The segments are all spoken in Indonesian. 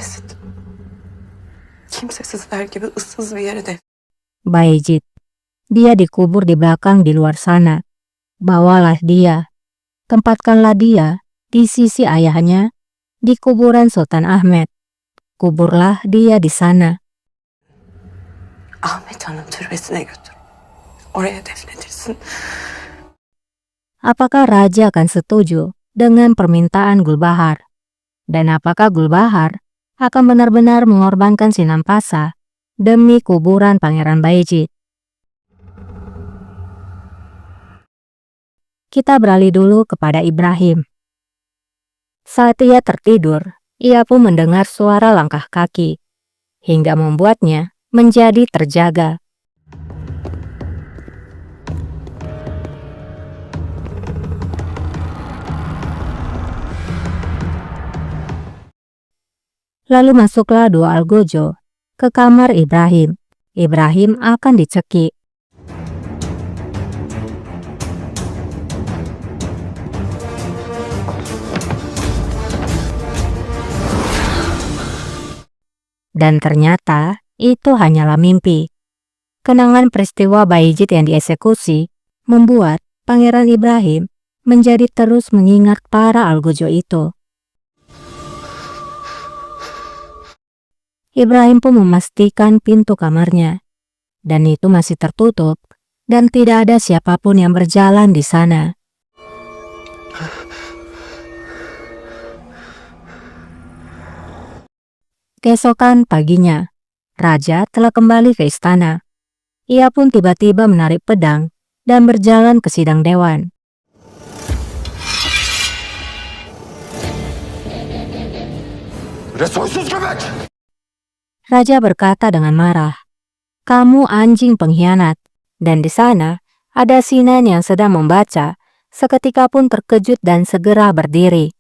Bayezid. Kimsesizler gibi ıssız bir yere de. Bayezid, dia dikubur di belakang di luar sana. Bawalah dia, tempatkanlah dia di sisi ayahnya di kuburan Sultan Ahmet. Kuburlah dia di sana. Ahmet Han'ın türbesine götür. Oraya defnedilsin. Apakah raja akan setuju dengan permintaan Gulbahar? Dan apakah Gulbahar akan benar-benar mengorbankan Sinampasa demi kuburan Pangeran Bayezid? Kita beralih dulu kepada Ibrahim. Saat ia tertidur, ia pun mendengar suara langkah kaki, hingga membuatnya menjadi terjaga. Lalu masuklah dua algojo ke kamar Ibrahim. Ibrahim akan dicekik. Dan ternyata itu hanyalah mimpi. Kenangan peristiwa Bayezid yang dieksekusi membuat Pangeran Ibrahim menjadi terus mengingat para algojo itu. Ibrahim pun memastikan pintu kamarnya, dan itu masih tertutup dan tidak ada siapapun yang berjalan di sana. Keesokan paginya, raja telah kembali ke istana. Ia pun tiba-tiba menarik pedang dan berjalan ke sidang dewan. Soysuz köpek! Raja berkata dengan marah, "Kamu anjing pengkhianat." Dan di sana ada Sinan yang sedang membaca, seketika pun terkejut dan segera berdiri.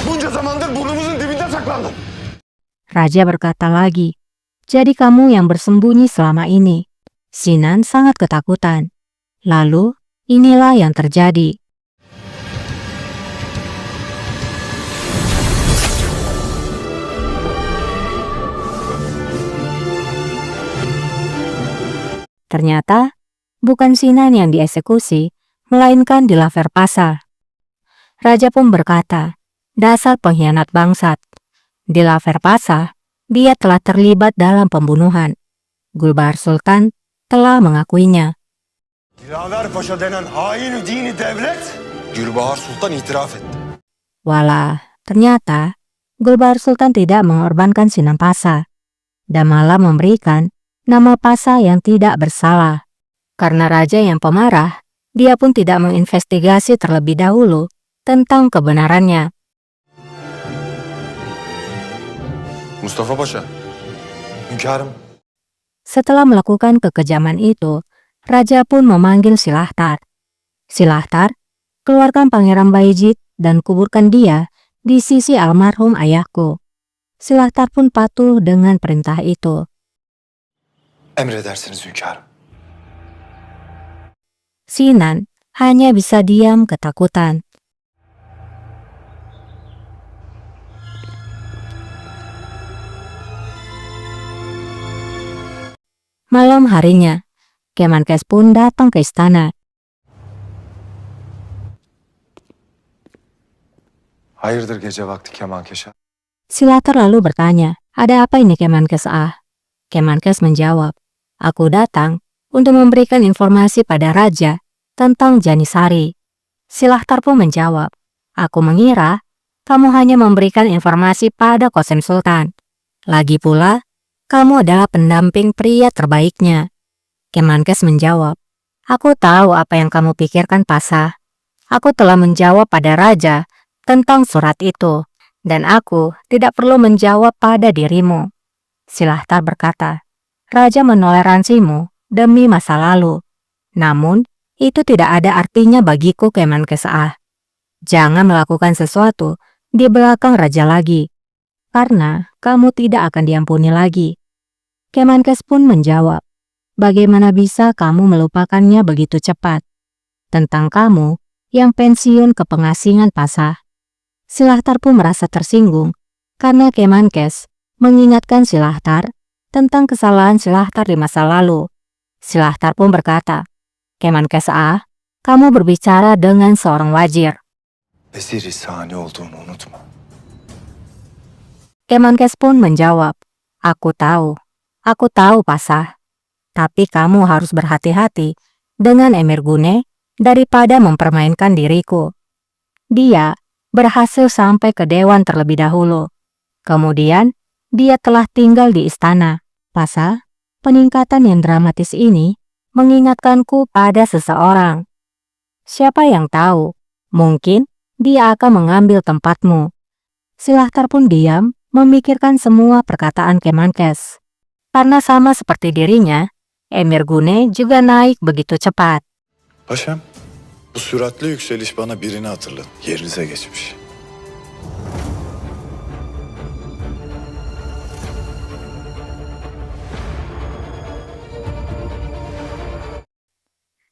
Bunca zamandır burnumuzun dibinde saklandın. Raja berkata lagi, "Jadi kamu yang bersembunyi selama ini." Sinan sangat ketakutan. Lalu, inilah yang terjadi. Ternyata, bukan Sinan yang dieksekusi, melainkan Dilaverpasa. Raja pun berkata, "Dasar pengkhianat bangsat." Dilaverpasa, dia telah terlibat dalam pembunuhan. Gulbahar Sultan telah mengakuinya. Dilaverpaşa denen hain dini devlet, Gülbahar Sultan itiraf etti. Walah, ternyata Gulbahar Sultan tidak mengorbankan Sinampasa dan malah memberikan nama Pasa yang tidak bersalah. Karena raja yang pemarah, dia pun tidak menginvestigasi terlebih dahulu tentang kebenarannya. Mustafa Paşa, hünkârım. Setelah melakukan kekejaman itu, raja pun memanggil Silahtar. "Silahtar, keluarkan Pangeran Bayezid dan kuburkan dia di sisi almarhum ayahku." Silahtar pun patuh dengan perintah itu. Emredersiniz hünkârım. Sinan hanya bisa diam ketakutan. Malam harinya, Kemenkes pun datang ke istana. Hayırdır gece vakti kemankeşa? Silahtar lalu bertanya, "Ada apa ini Kemenkes Ah?" Kemenkes menjawab, "Aku datang untuk memberikan informasi pada raja tentang Janisari." Silahtar pun menjawab, "Aku mengira kamu hanya memberikan informasi pada Qasem Sultan. Lagi pula, kamu adalah pendamping pria terbaiknya." Kemenkes menjawab, "Aku tahu apa yang kamu pikirkan, Pasa. Aku telah menjawab pada raja tentang surat itu, dan aku tidak perlu menjawab pada dirimu." Silahtar berkata, "Raja menoleransimu demi masa lalu. Namun, itu tidak ada artinya bagiku, Kemenkes Ah. Jangan melakukan sesuatu di belakang raja lagi, karena kamu tidak akan diampuni lagi." Kemenkes pun menjawab, "Bagaimana bisa kamu melupakannya begitu cepat? Tentang kamu, yang pensiun ke pengasingan Pasha. Silahtar pun merasa tersinggung karena Kemenkes mengingatkan Silahtar tentang kesalahan Silahtar di masa lalu. Silahtar pun berkata, "Kemenkes A, kamu berbicara dengan seorang wazir." Vezir-i Sani olduğunu unutma. Kemenkes pun menjawab, aku tahu Pasha. Tapi kamu harus berhati-hati dengan Emir Gune daripada mempermainkan diriku. Dia berhasil sampai ke dewan terlebih dahulu. Kemudian, dia telah tinggal di istana. Pasha, peningkatan yang dramatis ini mengingatkanku pada seseorang. Siapa yang tahu, mungkin dia akan mengambil tempatmu. Silahtar pun diam memikirkan semua perkataan Kemenkes. Karena sama seperti dirinya, Emir Gune juga naik begitu cepat. Paşam, bu süratli yükseliş bana birini hatırlat. Yerinize geçmiş.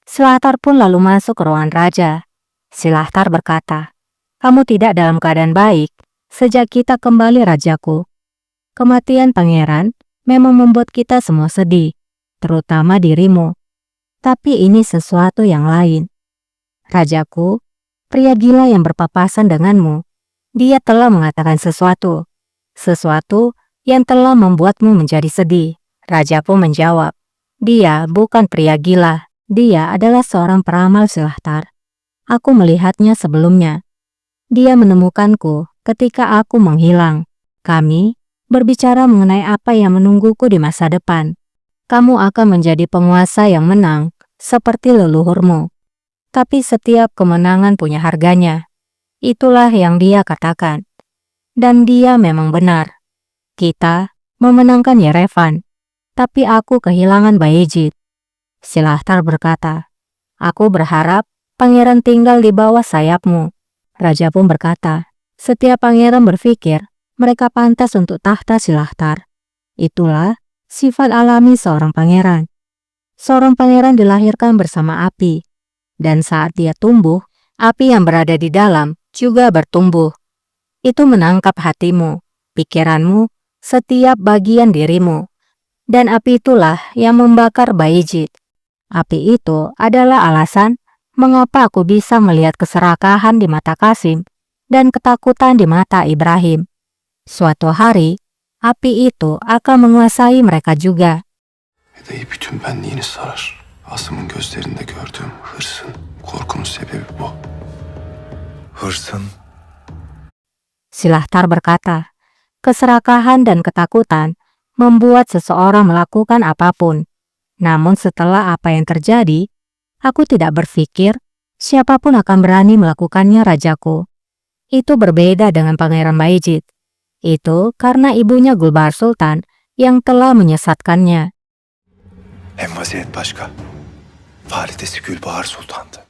Silahtar pun lalu masuk ke ruangan raja. Silahtar berkata, kamu tidak dalam keadaan baik sejak kita kembali rajaku. Kematian pangeran memang membuat kita semua sedih, terutama dirimu. Tapi ini sesuatu yang lain. Rajaku, pria gila yang berpapasan denganmu, dia telah mengatakan sesuatu yang telah membuatmu menjadi sedih. Raja pun menjawab, dia bukan pria gila, dia adalah seorang peramal Silahtar. Aku melihatnya sebelumnya. Dia menemukanku ketika aku menghilang. Kami berbicara mengenai apa yang menungguku di masa depan. Kamu akan menjadi penguasa yang menang, seperti leluhurmu. Tapi setiap kemenangan punya harganya. Itulah yang dia katakan. Dan dia memang benar. Kita memenangkan Yerevan, tapi aku kehilangan Bayezid. Silahtar berkata, aku berharap pangeran tinggal di bawah sayapmu. Raja pun berkata, setiap pangeran berpikir mereka pantas untuk tahta Silahtar. Itulah sifat alami seorang pangeran. Seorang pangeran dilahirkan bersama api, dan saat dia tumbuh, api yang berada di dalam juga bertumbuh. Itu menangkap hatimu, pikiranmu, setiap bagian dirimu. Dan api itulah yang membakar Bayezid. Api itu adalah alasan mengapa aku bisa melihat keserakahan di mata Qasim dan ketakutan di mata Ibrahim. Suatu hari, api itu akan menguasai mereka juga. Eda'yı bütün benliğini sarar. Asım'ın gözlerinde gördüğüm hırsın, korkunun sebebi bu. Hırsın. Silahtar berkata, keserakahan dan ketakutan membuat seseorang melakukan apapun. Namun setelah apa yang terjadi, aku tidak berpikir siapapun akan berani melakukannya rajaku. Itu berbeda dengan Pangeran Bayezid. Itu karena ibunya Gulbahar Sultan yang telah menyesatkannya. Hem vaziyet başka. Validesi Gülbahar Sultan'dı.